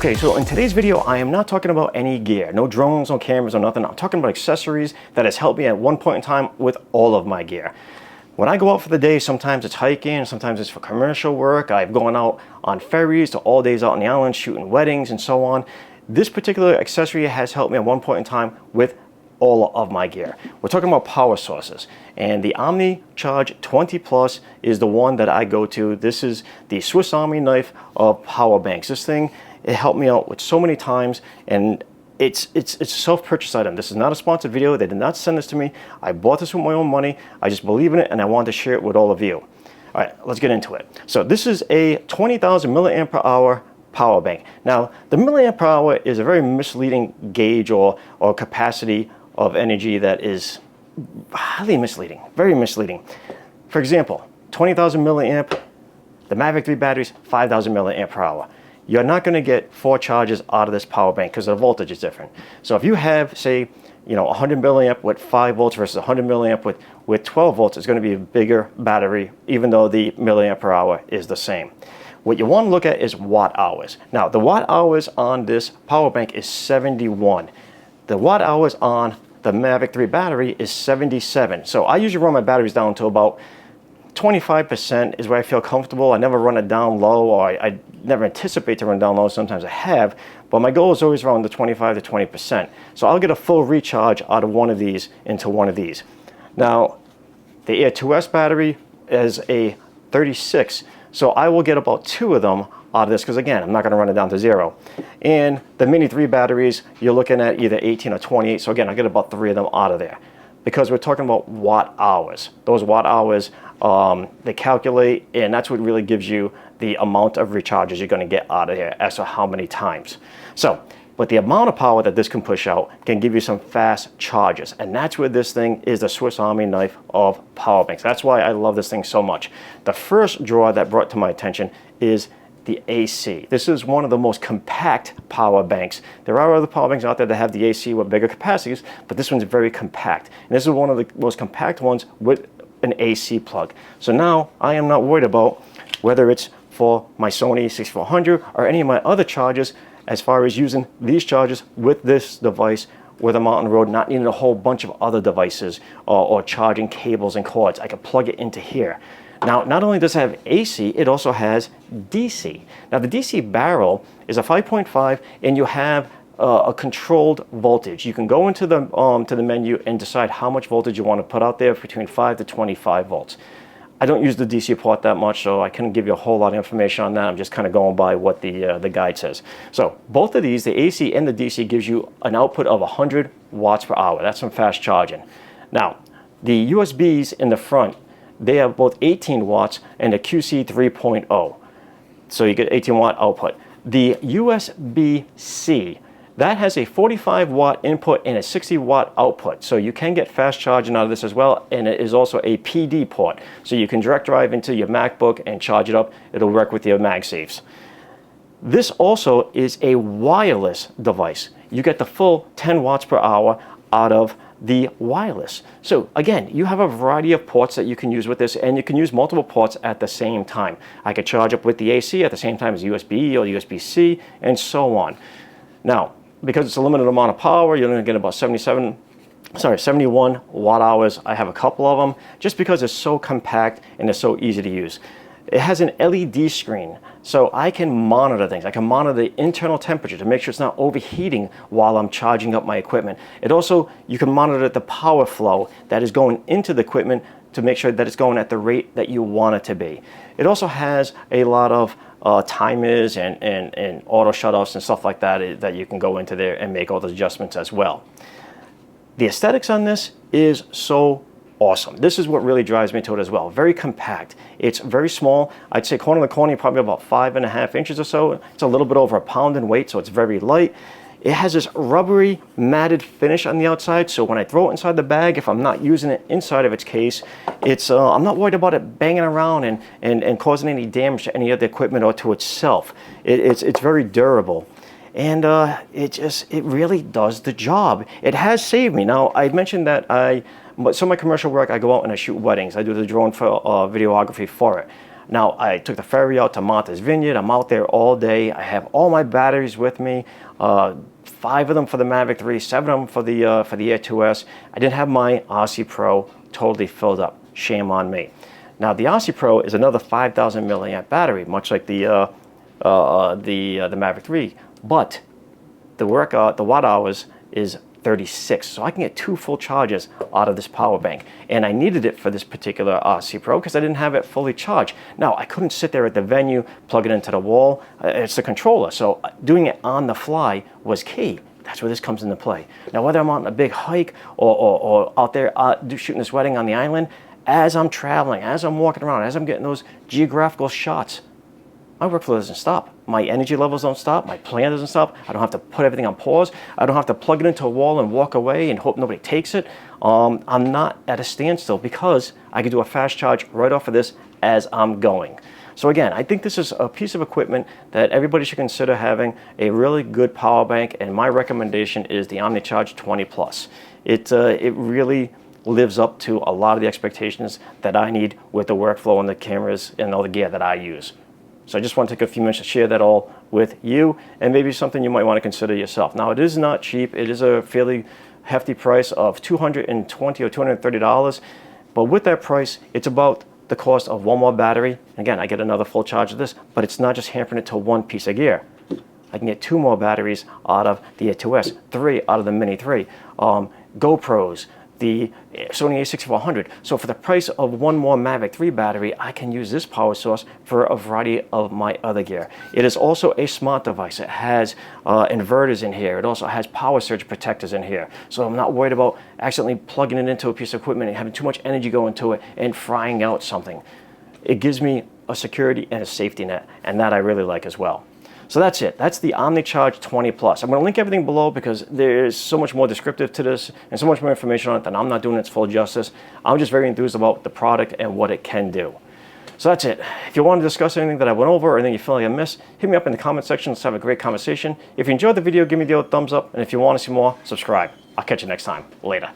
Okay, so in today's video, I am not talking about any gear, no drones, no cameras, or nothing. I'm talking about accessories that has helped me at one point in time with all of my gear. When I go out for the day, sometimes it's hiking, sometimes it's for commercial work. I've gone out on ferries to all days out on the island, shooting weddings and so on. This particular accessory has helped me at one point in time with all of my gear. We're talking about power sources, and the OmniCharge 20 Plus is the one that I go to. This is the Swiss Army knife of power banks. This thing, it helped me out with so many times, and it's a self-purchase item. This is not a sponsored video. They did not send this to me. I bought this with my own money. I just believe in it, and I wanted to share it with all of you. All right, let's get into it. So this is a 20,000 milliamp per hour power bank. Now, the milliamp per hour is a very misleading gauge or capacity of energy that is highly misleading, very misleading. For example, 20,000 milliamp, the Mavic 3 batteries, 5,000 milliamp per hour. You're not going to get 4 charges out of this power bank because the voltage is different. So if you have, say, 100 milliamp with 5 volts versus 100 milliamp with 12 volts, it's going to be a bigger battery, even though the milliamp per hour is the same. What you want to look at is watt hours. Now, the watt hours on this power bank is 71. The watt hours on the Mavic 3 battery is 77. So I usually run my batteries down to about 25% is where I feel comfortable. I never run it down low, or I never anticipate to run down low. Sometimes I have, but my goal is always around the 25 to 20%. So I'll get a full recharge out of one of these into one of these. Now, the Air 2S battery is a 36, so I will get about 2 of them out of this, because again, I'm not going to run it down to 0. And the Mini 3 batteries, you're looking at either 18 or 28, so again, I'll get about 3 of them out of there, because we're talking about watt hours. Those watt hours, they calculate, and that's what really gives you the amount of recharges you're going to get out of here as to how many times. So, but the amount of power that this can push out can give you some fast charges, and that's where this thing is the Swiss Army knife of power banks. That's why I love this thing so much. The first draw that brought to my attention is the AC. This is one of the most compact power banks. There are other power banks out there that have the AC with bigger capacities, but this one's very compact. And this is one of the most compact ones with an AC plug. So now I am not worried about whether it's for my Sony 6400 or any of my other chargers, as far as using these chargers with this device with a mountain road, not needing a whole bunch of other devices or charging cables and cords. I can plug it into here. Now, not only does it have AC, it also has DC. Now, the DC barrel is a 5.5, and you have a controlled voltage. You can go into the to the menu and decide how much voltage you want to put out there, between 5 to 25 volts. I don't use the DC port that much, so I couldn't give you a whole lot of information on that. I'm just kind of going by what the guide says. So both of these, the AC and the DC, gives you an output of 100 watts per hour. That's some fast charging. Now, the USBs in the front, they have both 18 watts and a QC 3.0. So you get 18 watt output. The USB-C, that has a 45 watt input and a 60 watt output. So you can get fast charging out of this as well. And it is also a PD port. So you can direct drive into your MacBook and charge it up. It'll work with your MagSafes. This also is a wireless device. You get the full 10 watts per hour out of the wireless. So again, you have a variety of ports that you can use with this, and you can use multiple ports at the same time. I could charge up with the AC at the same time as USB or USB-C and so on. Now, because it's a limited amount of power, you're going to get about 71 watt hours. I have a couple of them just because it's so compact and it's so easy to use. It has an LED screen, so I can monitor things. I can monitor the internal temperature to make sure it's not overheating while I'm charging up my equipment. It also, you can monitor the power flow that is going into the equipment to make sure that it's going at the rate that you want it to be. It also has a lot of timers and auto shutoffs and stuff like that that you can go into there and make all those adjustments as well. The aesthetics on this is so awesome. This is what really drives me to it as well. Very compact. It's very small. I'd say corner to corner, probably about 5.5 inches or so. It's a little bit over 1 pound in weight, so it's very light. It has this rubbery, matted finish on the outside, so when I throw it inside the bag, if I'm not using it inside of its case, it's I'm not worried about it banging around and causing any damage to any of the equipment or to itself. It's very durable. And it really does the job. It has saved me. Now, I mentioned that some of my commercial work, I go out and I shoot weddings. I do the drone for videography for it. Now, I took the ferry out to Martha's Vineyard. I'm out there all day. I have all my batteries with me, 5 of them for the Mavic 3, 7 of them for the Air 2S. I didn't have my RC Pro totally filled up. Shame on me. Now, the RC Pro is another 5,000 milliamp battery, much like the Mavic 3, but the watt hours is 36, so I can get 2 full charges out of this power bank, and I needed it for this particular RC Pro because I didn't have it fully charged. Now, I couldn't sit there at the venue, plug it into the wall. It's the controller, so doing it on the fly was key. That's where this comes into play. Now, whether I'm on a big hike or out there shooting this wedding on the island, as I'm traveling, as I'm walking around, as I'm getting those geographical shots, my workflow doesn't stop. My energy levels don't stop. My plan doesn't stop. I don't have to put everything on pause. I don't have to plug it into a wall and walk away and hope nobody takes it. I'm not at a standstill because I can do a fast charge right off of this as I'm going. So again, I think this is a piece of equipment that everybody should consider having a really good power bank, and my recommendation is the OmniCharge 20 Plus. It really lives up to a lot of the expectations that I need with the workflow and the cameras and all the gear that I use. So I just want to take a few minutes to share that all with you, and maybe something you might want to consider yourself. Now, it is not cheap. It is a fairly hefty price of $220 or $230, but with that price, it's about the cost of one more battery. Again, I get another full charge of this, but it's not just hampering it to one piece of gear. I can get 2 more batteries out of the Air 2S, 3 out of the Mini 3, GoPros, the Sony a6400. So for the price of 1 more Mavic 3 battery, I can use this power source for a variety of my other gear. It is also a smart device. It has inverters in here. It also has power surge protectors in here. So I'm not worried about accidentally plugging it into a piece of equipment and having too much energy go into it and frying out something. It gives me a security and a safety net, and that I really like as well. So that's it. That's the OmniCharge 20 Plus. I'm going to link everything below because there's so much more descriptive to this and so much more information on it that I'm not doing its full justice. I'm just very enthused about the product and what it can do. So that's it. If you want to discuss anything that I went over or anything you feel like I missed, hit me up in the comment section. Let's have a great conversation. If you enjoyed the video, give me the old thumbs up. And if you want to see more, subscribe. I'll catch you next time. Later.